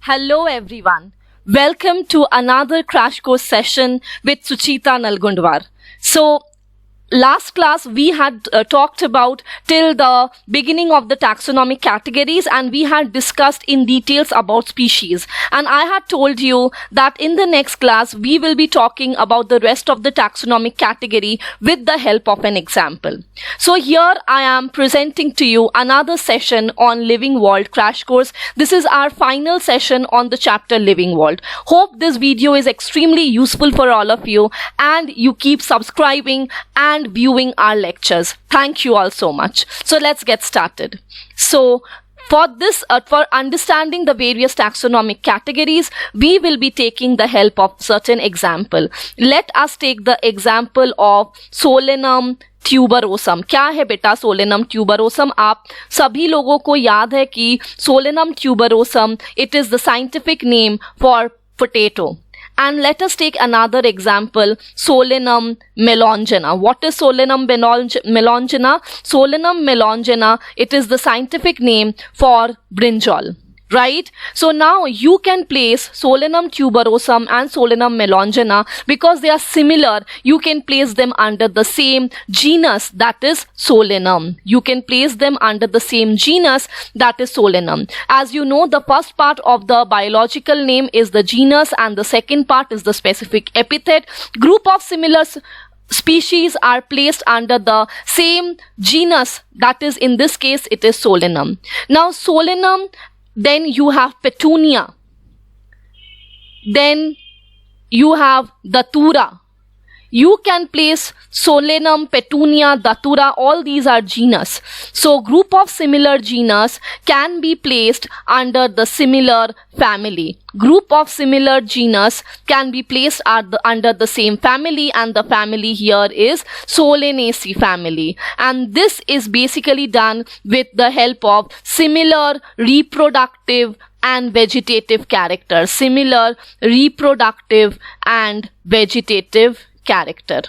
Hello everyone. Welcome to another crash course session with Suchita Nalgundwar. So, last class we had talked about till the beginning of the taxonomic categories, and we had discussed in details about species, and I had told you that in the next class we will be talking about the rest of the taxonomic category with the help of an example. So here I am presenting to you another session on Living World crash course. This is our final session on the chapter Living World. Hope this video is extremely useful for all of you, and you keep subscribing and viewing our lectures. Thank you all so much. So let's get started. So for this, for understanding the various taxonomic categories, we will be taking the help of certain example. Let us take the example of Solanum tuberosum. क्या है बेटा Solanum tuberosum? आप सभी लोगों को याद है कि Solanum tuberosum, it is the scientific name for potato. And let us take another example, Solanum melongena. What is Solanum melongena? Solanum melongena, it is the scientific name for brinjal. Right? So now you can place Solanum tuberosum and Solanum melongena because they are similar. You can place them under the same genus, that is Solanum. You can place them under the same genus, that is Solanum. As you know, the first part of the biological name is the genus and the second part is the specific epithet. Group of similar species are placed under the same genus, that is, in this case it is Solanum. Now Solanum, then you have Petunia, then you have Datura. You can place Solanum, Petunia, Datura, all these are genus. So group of similar genus can be placed under the similar family. Group of similar genus can be placed under the same family, and the family here is Solanaceae family. And this is basically done with the help of similar reproductive and vegetative character. Similar reproductive and vegetative character.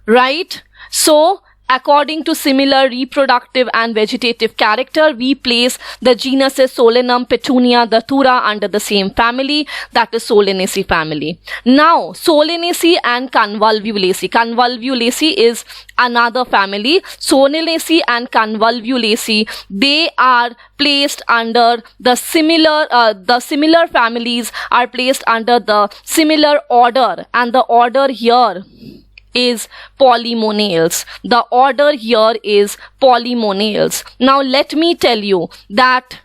Right? So according to similar reproductive and vegetative character, we place the genuses Solanum, Petunia, Datura under the same family, that is Solanaceae family. Now, Solanaceae and Convolvulaceae. Convolvulaceae is another family. Solanaceae and Convolvulaceae, they are placed under the similar families are placed under the similar order, and the order here is Polymonales. The order here is Polymonales. Now let me tell you that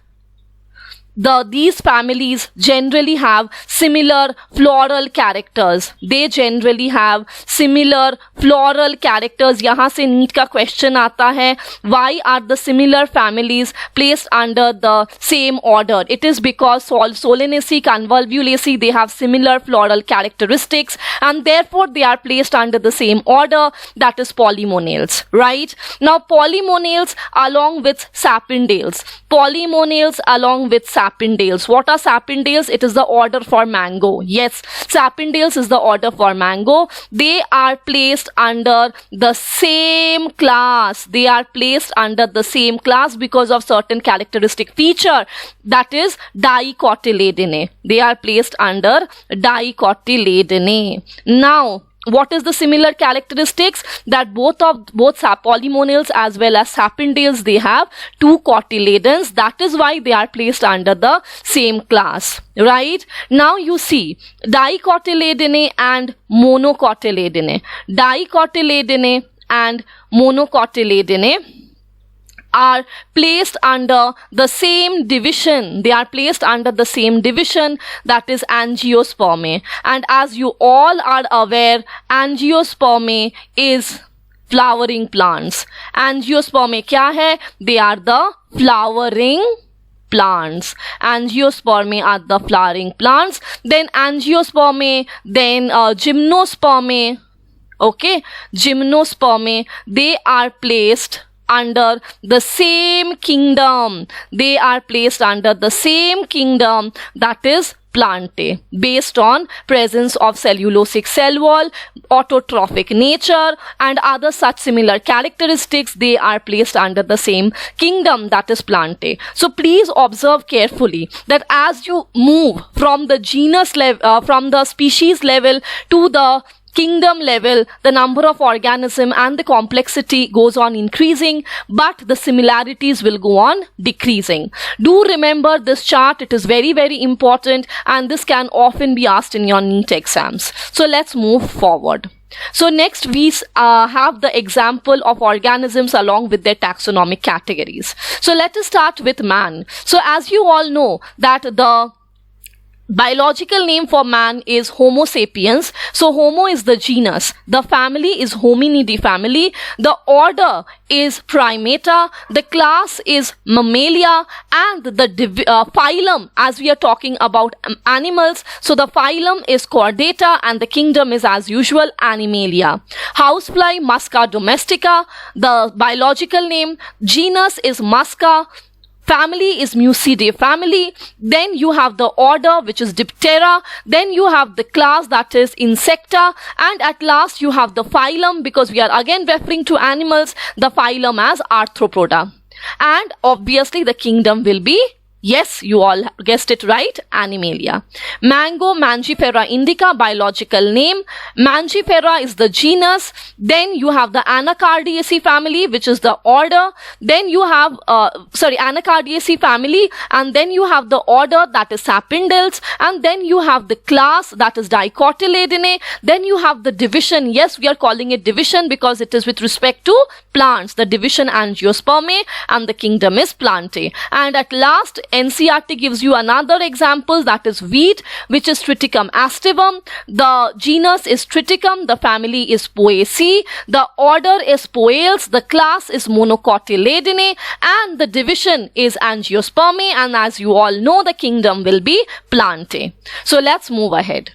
these families generally have similar floral characters. They generally have similar floral characters. यहाँ से NEET का question आता है, why are the similar families placed under the same order? It is because Solanaceae, Convolvulaceae, they have similar floral characteristics, and therefore they are placed under the same order, that is Polymonales. Right? Now Polymonales along with Sapindales. Polymonales along with Sapindales. What are Sapindales? It is the order for mango. Yes, Sapindales is the order for mango. They are placed under the same class. They are placed under the same class because of certain characteristic feature, that is Dicotyledonnae. They are placed under Dicotyledonnae. Now, what is the similar characteristics? That both Polymonales as well as Sapindales, they have two cotyledons. That is why they are placed under the same class. Right? Now you see Dicotyledonnae and Monocotyledonnae. Dicotyledonnae and Monocotyledonnae are placed under the same division. They are placed under the same division, that is Angiospermae. And as you all are aware, Angiospermae is flowering plants. Angiospermae क्या है? They are the flowering plants. Angiospermae are the flowering plants. Then Angiospermae, then Gymnospermae. Okay, Gymnospermae, they are placed under the same kingdom. They are placed under the same kingdom, that is Plantae, based on presence of cellulosic cell wall, autotrophic nature, and other such similar characteristics. They are placed under the same kingdom, that is Plantae. So please observe carefully that as you move from the genus level, from the species level to the kingdom level, the number of organism and the complexity goes on increasing, but the similarities will go on decreasing. Do remember this chart. It is very, very important, and this can often be asked in your NEET exams. So let's move forward. So next we have the example of organisms along with their taxonomic categories. So let us start with man. So as you all know that the biological name for man is Homo sapiens. So Homo is the genus, the family is Hominidae family, the order is Primata, the class is Mammalia, and the phylum, as we are talking about animals, so the phylum is Chordata and the kingdom is as usual Animalia. Housefly Musca domestica, the biological name, genus is Musca, family is Mucidae family, then you have the order which is Diptera, then you have the class that is Insecta, and at last you have the phylum, because we are again referring to animals, the phylum as Arthropoda. And obviously the kingdom will be, yes, you all guessed it right, Animalia. Mango Mangifera indica, biological name. Mangifera is the genus. Then you have the Anacardiaceae family, which is the order. Then you have, Anacardiaceae family, and then you have the order that is Sapindales, and then you have the class that is Dicotyledonnae. Then you have the division. Yes, we are calling it division because it is with respect to plants. The division Angiospermae, and the kingdom is Plantae. And at last, NCERT gives you another example, that is wheat, which is Triticum aestivum. The genus is Triticum, the family is Poaceae, the order is Poales, the class is Monocotyledonnae, and the division is Angiospermae, and as you all know, the kingdom will be Plantae. So let's move ahead.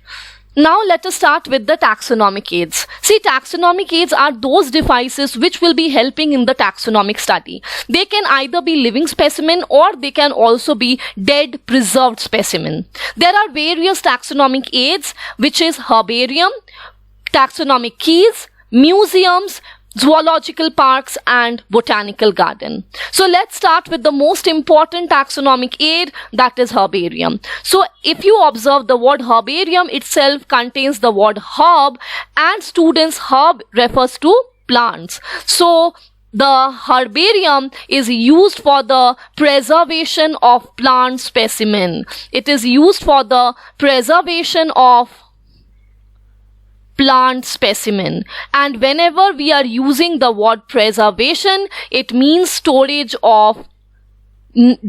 Now let us start with the taxonomic aids. See, taxonomic aids are those devices which will be helping in the taxonomic study. They can either be living specimen or they can also be dead preserved specimen. There are various taxonomic aids, which is herbarium, taxonomic keys, museums, zoological parks, and botanical garden. So let's start with the most important taxonomic aid, that is herbarium. So if you observe, the word herbarium itself contains the word herb, and students, herb refers to plants. So the herbarium is used for the preservation of plant specimen. It is used for the preservation of plant specimen, and whenever we are using the word preservation, it means storage of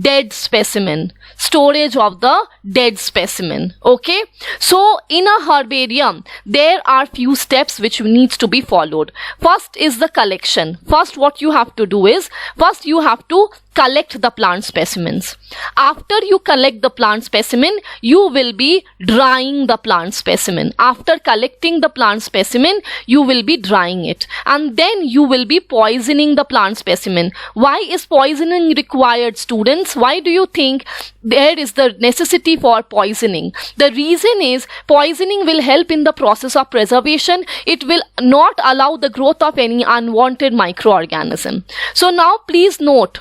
dead specimen, storage of the dead specimen. Okay, so in a herbarium there are few steps which needs to be followed. First is the collection. First, what you have to do is, first you have to collect the plant specimens. After you collect the plant specimen, you will be drying the plant specimen. After collecting the plant specimen, you will be drying it, and then you will be poisoning the plant specimen. Why is poisoning required, students? Why do you think there is the necessity for poisoning? The reason is, poisoning will help in the process of preservation. It will not allow the growth of any unwanted microorganism. So now please note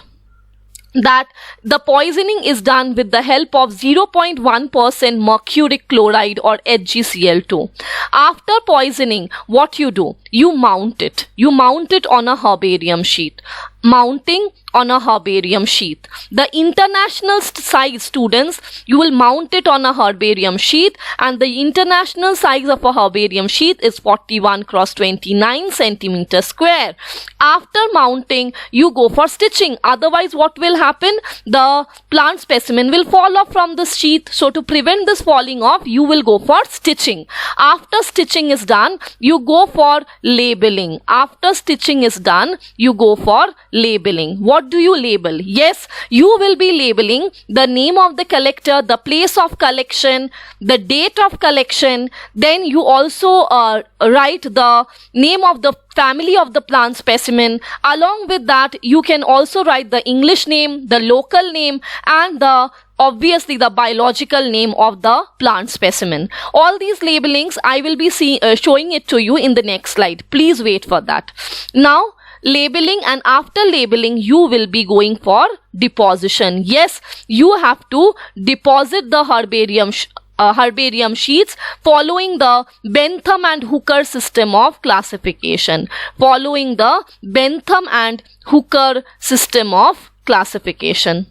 that the poisoning is done with the help of 0.1% mercuric chloride or HgCl2. After poisoning, what you do? You mount it. You mount it on a herbarium sheet. Mounting on a herbarium sheet. The international size, students, you will mount it on a herbarium sheet, and the international size of a herbarium sheet is 41 cross 29 centimeter square. After mounting, you go for stitching. Otherwise, what will happen? The plant specimen will fall off from the sheet. So to prevent this falling off, you will go for stitching. After stitching is done, you go for labeling. After stitching is done, you go for labeling. What do you label? Yes, you will be labeling the name of the collector, the place of collection, the date of collection. Then you also write the name of the family of the plant specimen. Along with that, you can also write the English name, the local name, and the obviously the biological name of the plant specimen. All these labelings I will be showing it to you in the next slide. Please wait for that. Now, labeling, and after labeling you will be going for deposition. Yes, you have to deposit the herbarium sheets following the Bentham and Hooker system of classification. Following the Bentham and Hooker system of classification.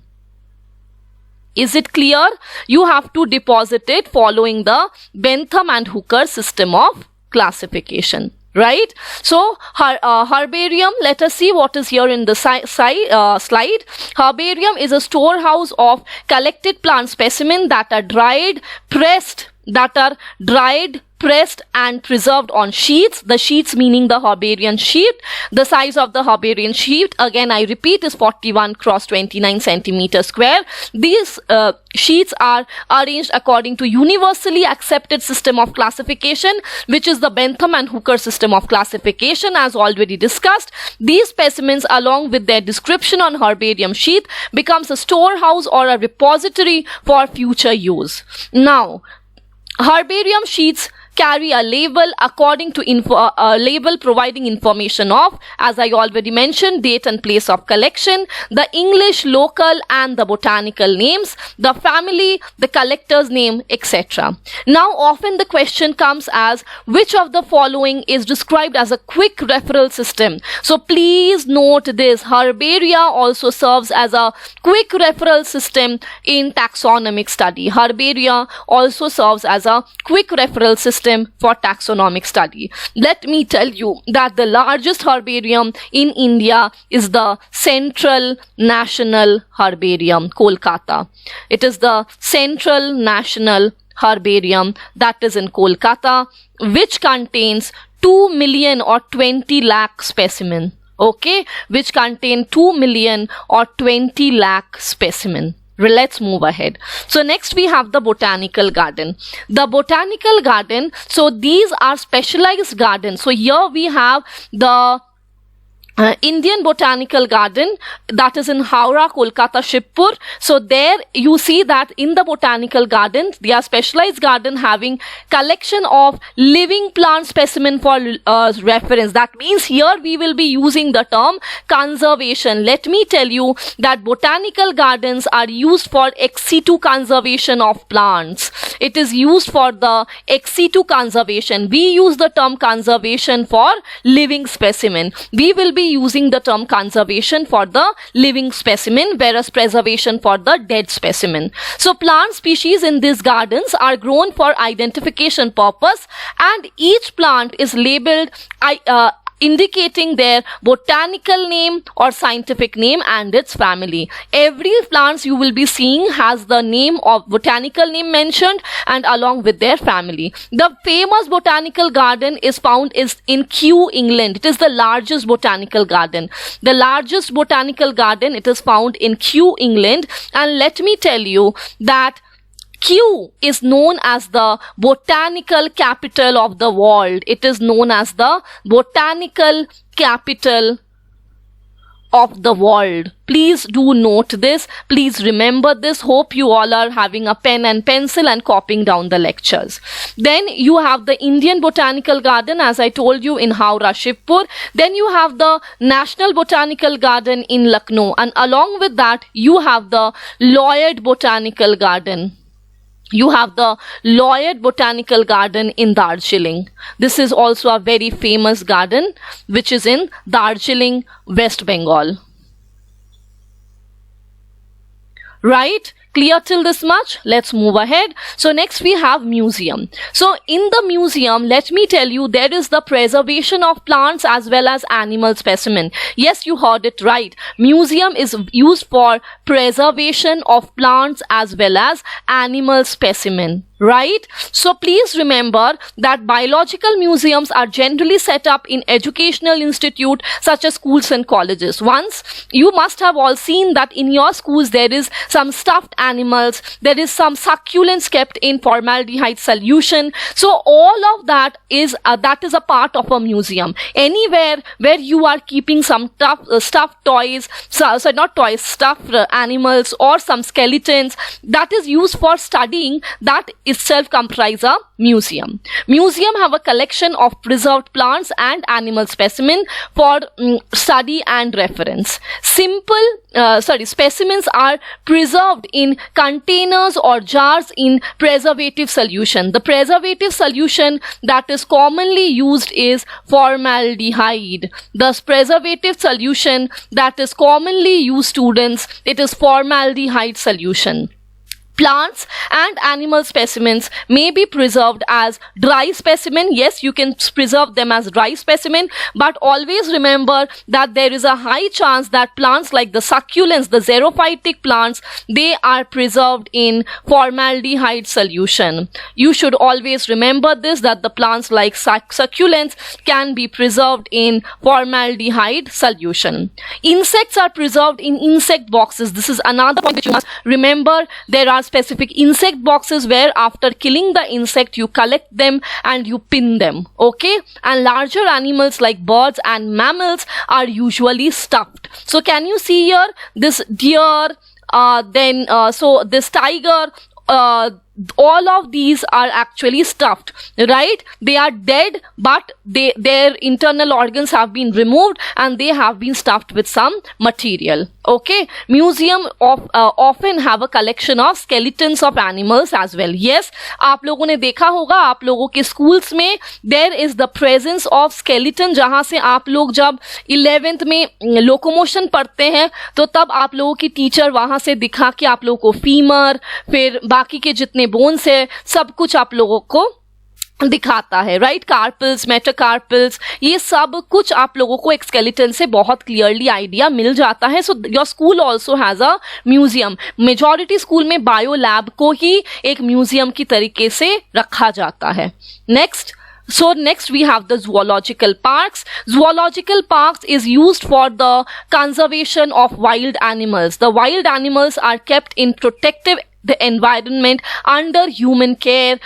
Is it clear? You have to deposit it following the Bentham and Hooker system of classification. Right? So, herbarium, let us see what is here in the slide. Herbarium is a storehouse of collected plant specimens that are dried, pressed, and preserved on sheets. The sheets meaning the herbarium sheet. The size of the herbarium sheet, again I repeat, is 41 cross 29 centimeters square. These sheets are arranged according to universally accepted system of classification, which is the Bentham and Hooker system of classification, as already discussed. These specimens, along with their description on herbarium sheet, becomes a storehouse or a repository for future use. Now, herbarium sheets carry a label according to a label providing information of, as I already mentioned, date and place of collection, the English, local and the botanical names, the family, the collector's name, etc. Now, often the question comes as, which of the following is described as a quick referral system? So please note this, herbaria also serves as a quick referral system in taxonomic study. Herbaria also serves as a quick referral system for taxonomic study. Let me tell you that the largest herbarium in India is the Central National Herbarium, Kolkata. It is the Central National Herbarium that is in Kolkata, which contains 2 million or 20 lakh specimen. Okay, which contain 2 million or 20 lakh specimen. Let's move ahead. So next we have the botanical garden. The botanical garden, so these are specialized gardens. So here we have the Indian Botanical Garden, that is in Howrah, Kolkata, Shibpur. So there you see that in the botanical garden, they are specialized garden having collection of living plant specimen for reference. That means here we will be using the term conservation. Let me tell you that botanical gardens are used for ex situ conservation of plants. It is used for the ex situ conservation. We use the term conservation for living specimen. We will be using the term conservation for the living specimen, whereas preservation for the dead specimen. So plant species in these gardens are grown for identification purpose, and each plant is labeled indicating their botanical name or scientific name and its family. Every plants you will be seeing has the name of botanical name mentioned and along with their family. The famous botanical garden is found in Kew, England. It is the largest botanical garden. The largest botanical garden, it is found in Kew, England. And let me tell you that Kew is known as the botanical capital of the world. It is known as the botanical capital of the world. Please do note this. Please remember this. Hope you all are having a pen and pencil and copying down the lectures. Then you have the Indian Botanical Garden, as I told you, in Howrah, Shibpur. Then you have the National Botanical Garden in Lucknow. And along with that, you have the Lloyd Botanical Garden. You have the Lloyd Botanical Garden in Darjeeling. This is also a very famous garden which is in Darjeeling, West Bengal. Right? Clear till this much? Let's move ahead. So next we have museum. So in the museum, let me tell you, there is the preservation of plants as well as animal specimen. Yes, you heard it right. Museum is used for preservation of plants as well as animal specimen. Right? So please remember that biological museums are generally set up in educational institutes such as schools and colleges. Once you must have all seen that in your schools there is some stuffed animals. There is some succulents kept in formaldehyde solution. So all of that is a part of a museum. Anywhere where you are keeping some stuffed toys, stuffed animals or some skeletons that is used for studying, that itself comprise a museum. Museum have a collection of preserved plants and animal specimen for study and reference. Specimens are preserved in containers or jars in preservative solution. The preservative solution that is commonly used is formaldehyde. The preservative solution that is commonly used, students, it is formaldehyde solution. Plants and animal specimens may be preserved as dry specimen. Yes, you can preserve them as dry specimen, but always remember that there is a high chance that plants like the succulents, the xerophytic plants, they are preserved in formaldehyde solution. You should always remember this, that the plants like succulents can be preserved in formaldehyde solution. Insects are preserved in insect boxes. This is another point which you must remember. There are specific insect boxes where after killing the insect you collect them and you pin them, okay? And larger animals like birds and mammals are usually stuffed. So can you see here this deer, this tiger, all of these are actually stuffed, right? They are dead, but their internal organs have been removed and they have been stuffed with some material, okay? Museum often have a collection of skeletons of animals as well. Yes, आप लोगों ने देखा होगा, आप लोगों के schools में there is the presence of skeleton, जहाँ से आप लोग जब 11th में locomotion पढ़ते हैं तो तब आप लोगों की टीचर वहाँ से दिखा के आप लोगों को फीमर, फिर बाकी के जितने बोन्स है, सब कुछ आप लोगों को दिखाता है, राइट? कार्पल्स, मेटाकार्पल्स, ये सब कुछ आप लोगों को एक स्केलेटन से बहुत क्लियरली आइडिया मिल जाता है. So your school also has a museum. Majority school में बायो लैब को ही एक म्यूजियम की तरीके से रखा जाता है. Next we have the zoological parks. Zoological parks is used for the conservation of wild animals. The wild animals are kept in protective the environment under human care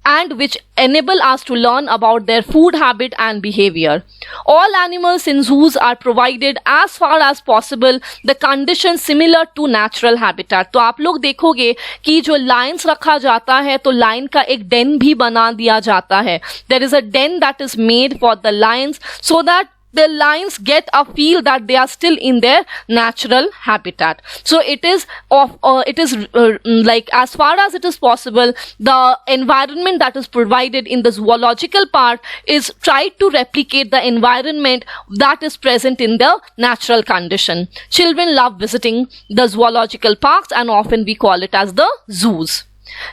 and which enable us to learn about their food habit and behavior. All animals in zoos are provided as far as possible the conditions similar to natural habitat. तो आप लोग देखोगे कि जो lions रखा जाता है तो lion का एक den भी बना दिया जाता है. There is a den that is made for the lions so that the lions get a feel that they are still in their natural habitat. So it is like as far as it is possible, the environment that is provided in the zoological park is tried to replicate the environment that is present in the natural condition. Children love visiting the zoological parks and often we call it as the zoos.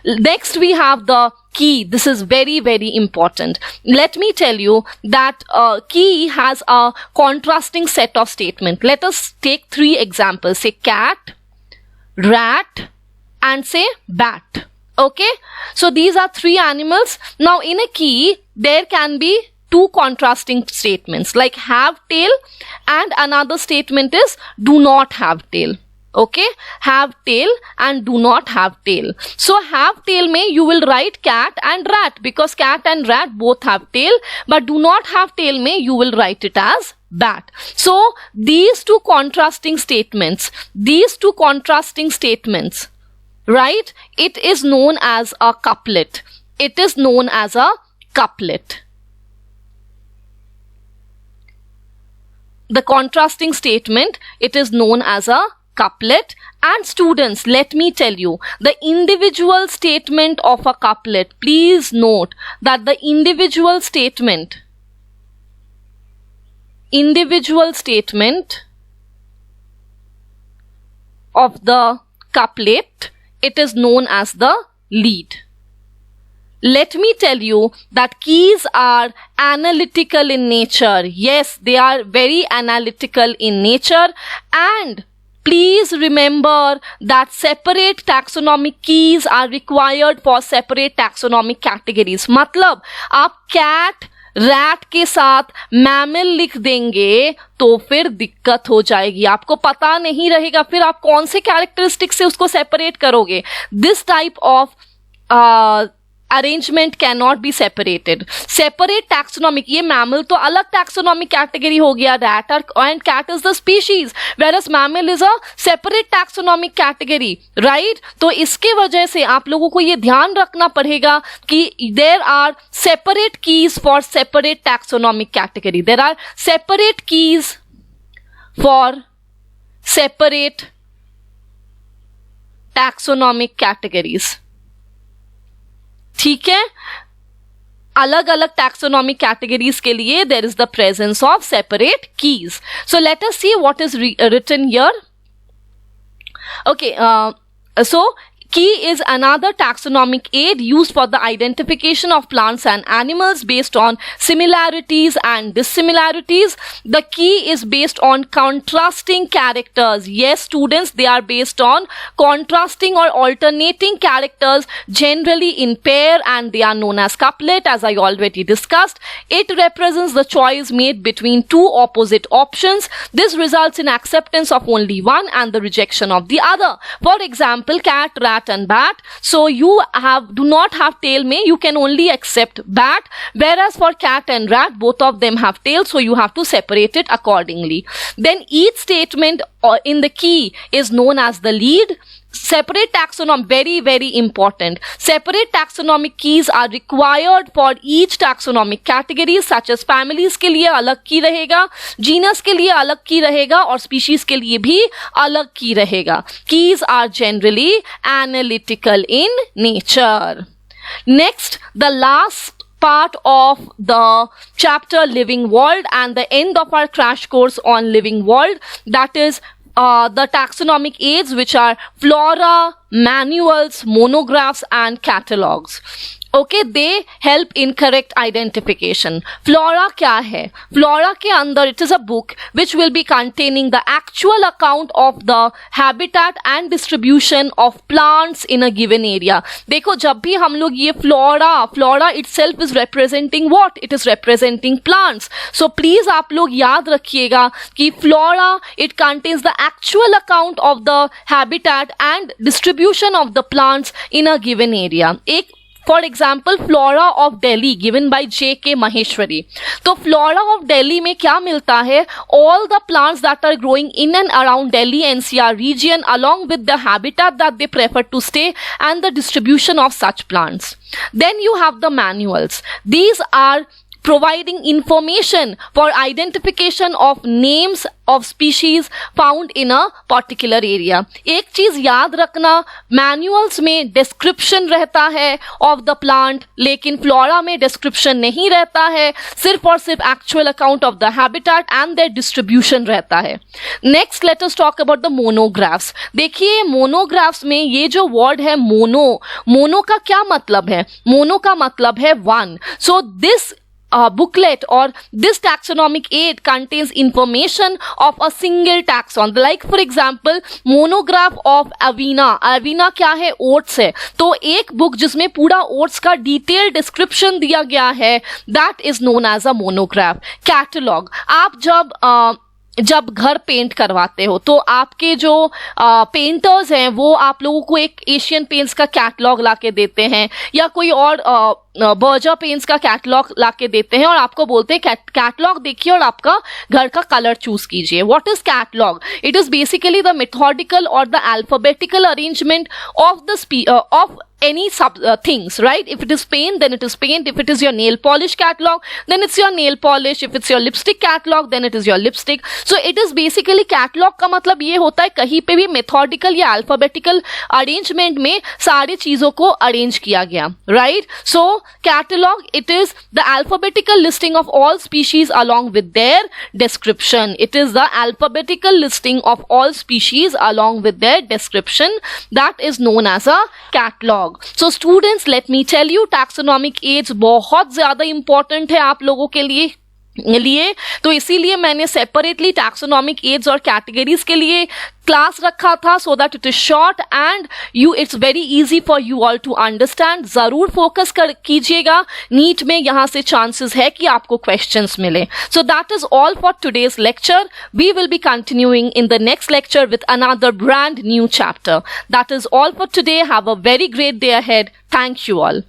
Next we have the key. This is very, very important. Let me tell you that key has a contrasting set of statements. Let us take 3 examples. Say cat, rat, and say bat. Okay? So these are 3 animals. Now in a key, there can be 2 contrasting statements like have tail and another statement is do not have tail. Okay, have tail and do not have tail. So have tail में you will write cat and rat because cat and rat both have tail, but do not have tail में you will write it as bat. So these two contrasting statements, right? It is known as a couplet. It is known as a couplet. The contrasting statement, it is known as a couplet. And students, let me tell you, the individual statement of a couplet, please note that the individual statement of the couplet, it is known as the lead. Let me tell you that keys are analytical in nature. Yes, they are very analytical in nature, and please remember that separate taxonomic keys are required for separate taxonomic categories. मतलब आप cat, rat के साथ mammal लिख देंगे तो फिर दिक्कत हो जाएगी, आपको पता नहीं रहेगा फिर आप कौन से कैरेक्टरिस्टिक से उसको सेपरेट करोगे. This type of arrangement can not be separated. Separate taxonomic, ये मैमल तो अलग टैक्सोनॉमिक कैटेगरी हो गया, rat and cat is the species, whereas mammal is a separate taxonomic category, right. तो इसके वजह से आप लोगों को ये ध्यान रखना पड़ेगा कि there are separate keys for separate taxonomic category. There are separate keys for separate taxonomic categories. ठीक है, अलग अलग टैक्सोनॉमिक कैटेगरीज के लिए there is the presence of separate keys. So let us see what is written here. Okay, so key is another taxonomic aid used for the identification of plants and animals based on similarities and dissimilarities. The key is based on contrasting characters. Yes, students, they are based on contrasting or alternating characters, generally in pair, and they are known as couplet, as I already discussed. It represents the choice made between two opposite options. This results in acceptance of only one and the rejection of the other. For example, cat, rat and bat. So you do not have tail, you can only accept bat, whereas for cat and rat both of them have tail, so you have to separate it accordingly. Then each statement in the key is known as the lead. Separate taxonomy, very very important. Separate taxonomic keys are required for each taxonomic category, such as families के लिए अलग की रहेगा, genus के लिए अलग की रहेगा और species के लिए भी अलग की रहेगा. Keys are generally analytical in nature. Next, the last part of the chapter living world and the end of our crash course on living world, that is the taxonomic aids, which are flora, manuals, monographs and catalogs. Okay, they help in correct identification. Flora क्या है? Flora के अंदर it is a book which will be containing the actual account of the habitat and distribution of plants in a given area. देखो, जब भी हम लोग ये flora itself is representing what? It is representing plants. So please आप लोग याद रखिएगा कि flora it contains the actual account of the habitat and distribution of the plants in a given area. एक For example, Flora of Delhi given by J.K. Maheshwari. तो Flora of Delhi में क्या मिलता है? All the plants that are growing in and around Delhi NCR region along with the habitat that they prefer to stay and the distribution of such plants. Then you have the manuals. These are providing information for identification of names of species found in a particular area. एक चीज याद रखना, manuals में description रहता है of the plant, लेकिन flora में description नहीं रहता है, सिर्फ और सिर्फ actual account of the habitat and there distribution रहता है. Next let us talk about the monographs. देखिए, मोनोग्राफ्स में ये जो वर्ड है मोनो का क्या मतलब है? मोनो का मतलब है one. So this booklet or this taxonomic aid contains information of a single taxon. Like for example, monograph of Avena. Avena क्या है? ओट्स है. तो एक बुक जिसमें पूरा ओट्स का डिटेल डिस्क्रिप्शन दिया गया है, that is known as a monograph. Catalog. आप जब घर पेंट करवाते हो तो आपके जो पेंटर्स हैं वो आप लोगों को एक एशियन पेंट्स का कैटलॉग ला के देते हैं या कोई और बर्जा पेंट्स का कैटलॉग ला के देते हैं और आपको बोलते हैं कैटलॉग देखिए और आपका घर का कलर चूज कीजिए. What is catalogue? It is basically the methodical और the alphabetical arrangement of any things, right? If it is paint, then it is paint. If it is your nail polish catalog, then it's your nail polish. If it's your lipstick catalog, then it is your lipstick. So it is basically catalog का मतलब ये होता है कहीं पे भी methodical या alphabetical arrangement में सारी चीजों को अरेंज किया गया, right? So catalog, it is the alphabetical listing of all species along with their description. It is the alphabetical listing of all species along with their description that is known as a catalog. So students, let me tell you, taxonomic aids बहुत ज्यादा important है आप लोगों के लिए. लिए, तो इसीलिए मैंने सेपरेटली टैक्सोनॉमिक एड्स और कैटेगरीज के लिए क्लास रखा था, so that it is short and you it's very easy for you all to understand. जरूर फोकस कीजिएगा, नीट में यहां से चांसेस है कि आपको क्वेश्चंस मिले. So that is all for today's lecture. We will be continuing in the next lecture with another brand new chapter. That is all for today. Have a very great day ahead. Thank you all.